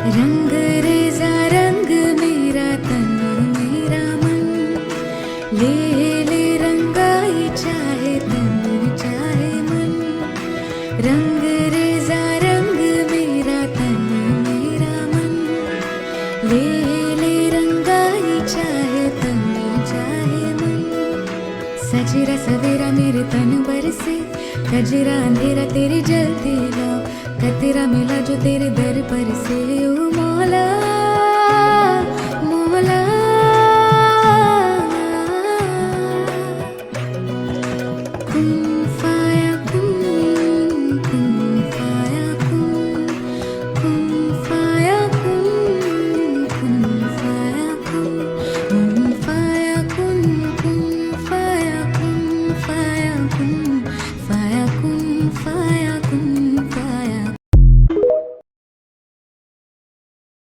रंग रेजा रंग मेरा तन मेरा मन, ले ले रंगाई चाहे तन चाहे मन। रंग रेजा रंग मेरा तन मेरा मन, ले ले रंगाई चाहे तन चाहे मन। सजरा सवेरा मेरे तन बरसे, कजरा अंधेरा तेरी जलती राह, कतरा मिला जो तेरे दर पर